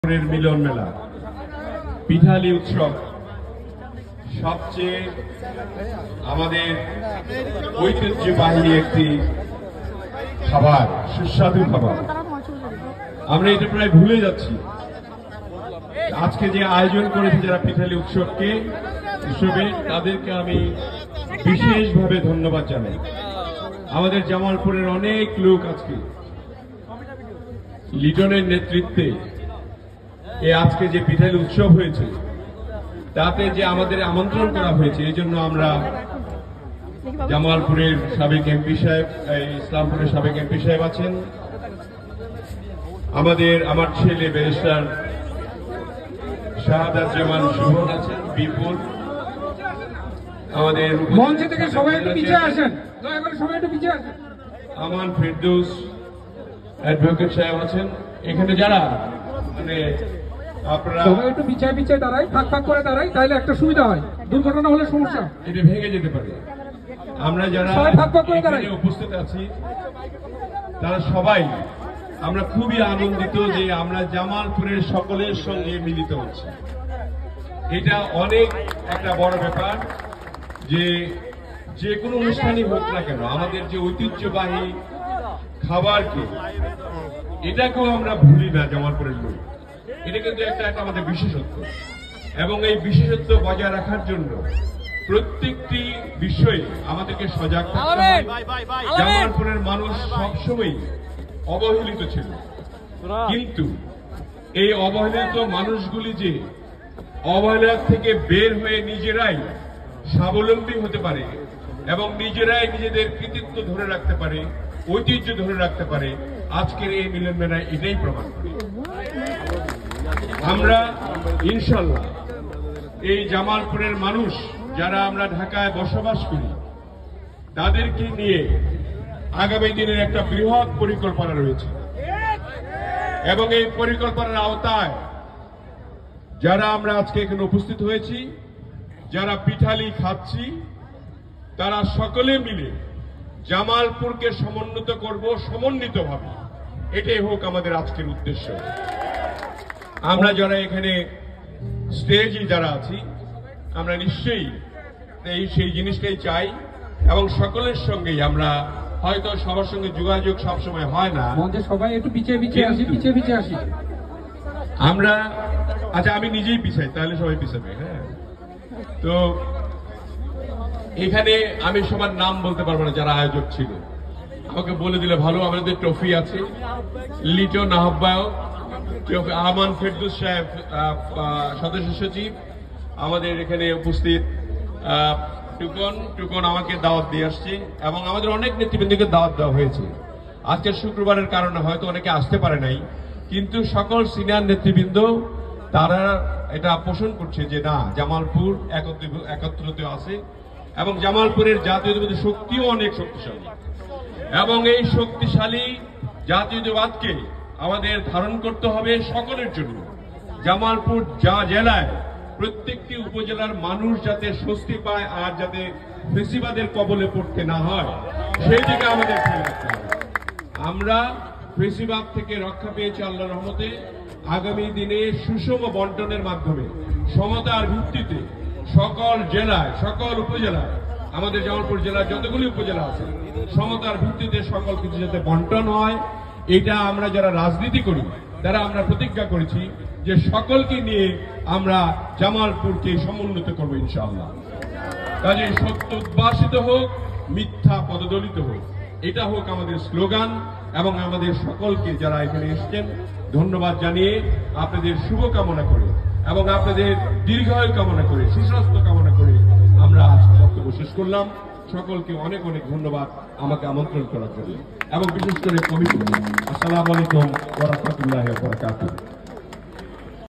মিলন মেলা পিঠালি উৎসব সবচেয়ে আমাদের ঐতিহ্যবাহী একটি খাবার, সুস্বাদু খাবার। আমরা এটা প্রায় ভুলে যাচ্ছি। আজকে যে আয়োজন করেছে যারা পিঠালি উৎসবে তাদেরকে আমি বিশেষভাবে ধন্যবাদ জানাই। আমাদের জামালপুরের অনেক লোক আজকে লিটনের নেতৃত্বে আজকে যে পিঠালি উৎসব হয়েছে তাতে যে আমাদের আমন্ত্রণ করা হয়েছে, এই জন্য আমরা জামালপুরের সাবেক এমপি সাহেব, ইসলামপুরের সাবেক এমপি সাহেব আছেন, আমার ছেলে ব্যারিস্টার শাহাদাত জামান সুমন আছেন, বিপুল, আমাদের মঞ্চ থেকে সবাই একটু পিছিয়ে আসেন, দয়া করে সবাই একটু পিছিয়ে আসেন। আমান ফেরদৌস অ্যাডভোকেট সাহেব আছেন। এখানে যারা মানে আপনারা সবাই একটু পিছিয়ে দাঁড়াই, ফাঁক করে দাঁড়াই, তাহলে একটা সুবিধা হয়, দুর্ঘটনা হলে সমস্যা এটা ভেঙে যেতে পারে। আমরা যারা উপস্থিত আছি তারা সবাই আমরা খুবই আনন্দিত যে আমরা জামালপুরের সকলের সঙ্গে মিলিত হচ্ছি। এটা অনেক একটা বড় ব্যাপার যে কোনো অনুষ্ঠানই হোক না কেন আমাদের যে ঐতিহ্যবাহী খাবারকে এটাকেও আমরা ভুলি না। জামালপুরের লোক এটা কিন্তু একটা আমাদের বিশেষত্ব, এবং এই বিশেষত্ব বজায় রাখার জন্য প্রত্যেকটি বিষয়ে আমাদেরকে সজাগ থাকতে হবে। জামালপুরের মানুষ সবসময় অবহেলিত ছিল, কিন্তু এই অবহেলিত মানুষগুলি যে অবহেলা থেকে বের হয়ে নিজেরাই স্বাবলম্বী হতে পারে এবং নিজেরাই নিজেদের কৃতিত্ব ধরে রাখতে পারে, ঐতিহ্য ধরে রাখতে পারে, আজকের এই মিলন মেলায় এটাই প্রমাণ করে। আমরা ইনশাল্লাহ এই জামালপুরের মানুষ যারা আমরা ঢাকায় বসবাস করি তাদেরকে নিয়ে আগামী দিনের একটা বৃহৎ পরিকল্পনা রয়েছে, এবং এই পরিকল্পনার আওতায় যারা আমরা আজকে এখানে উপস্থিত হয়েছি, যারা পিঠালি খাচ্ছি, তারা সকলে মিলে জামালপুরকে সমন্বিত করব, সমন্বিতভাবে। এটাই হোক আমাদের আজকের উদ্দেশ্য। আমরা যারা এখানে স্টেজে যারা আছি আমরা নিশ্চয়ই সেই জিনিসটাই চাই, এবং সকলের সঙ্গেই আমরা হয়তো সবার সঙ্গে যোগাযোগ সবসময় হয় না, সবাই একটু পিছিয়ে আসি আমরা। আচ্ছা, আমি নিজেই পিছাই, তাহলে সবাই পিছাবে। হ্যাঁ, তো এখানে আমি সবার নাম বলতে পারবো না যারা আয়োজক ছিল, আমাকে বলে দিলে ভালো। আমাদের ট্রফি আছে, লিটন আহ্বায়ক, আমান ফেরদৌস সাহেব সদস্য সচিব, আমাদের এখানে উপস্থিত টুকন আমাকে দাওয়াত দিয়ে আসছে, এবং আমাদের অনেক নেতৃবৃন্দকে দাওয়াত দেওয়া হয়েছে। আজকের শুক্রবারের কারণে হয়তো অনেকে আসতে পারে নাই, কিন্তু সকল সিনিয়র নেতৃবৃন্দ তারা এটা পোষণ করছে যে না, জামালপুর একত্রিত আছে, এবং জামালপুরের জাতীয়তাবাদী শক্তিও অনেক শক্তিশালী, এবং এই শক্তিশালী জাতীয়তাবাদকে আমাদের ধারণ করতে হবে সকলের জন্য। জামালপুর জেলায় প্রত্যেকটি উপজেলার মানুষ যাতে স্বস্তি পায় আর যাতে ফেসিবাদের কবলে পড়তে না হয়, সেই দিকে আমাদের খেয়াল রাখতে হবে। আমরা ফেসিবাদ থেকে রক্ষা পেয়েছি আল্লাহর রহমতে। আগামী দিনে সুষম বন্টনের মাধ্যমে সমতার ভিত্তিতে সকল জেলায়, সকল উপজেলায়, আমাদের জামালপুর জেলার যতগুলি উপজেলা আছে, সমতার ভিত্তিতে সকল কিছু যাতে বন্টন হয়, এটা আমরা যারা রাজনীতি করি তারা আমরা প্রতিজ্ঞা করেছি যে সকলকে নিয়ে আমরা জামালপুরকে সমুন্নত করবো ইনশাআল্লাহ। কাজে সত্য উদ্ভাসিত হোক, মিথ্যা পদদলিত হোক, এটা হোক আমাদের স্লোগান। এবং আমাদের সকলকে যারা এখানে এসেছেন ধন্যবাদ জানিয়ে, আপনাদের শুভকামনা করে এবং আপনাদের দীর্ঘায়ু কামনা করে, সুস্বাস্থ্য কামনা করে আমরা আজকে বক্তব্য শেষ করলাম। সকলকে অনেক অনেক ধন্যবাদ আমাকে আমন্ত্রণ করার জন্য, এবং বিশেষ করে কমিটি। আসসালামু আলাইকুম ওয়া রাহমাতুল্লাহি ওয়া বারাকাতুহু।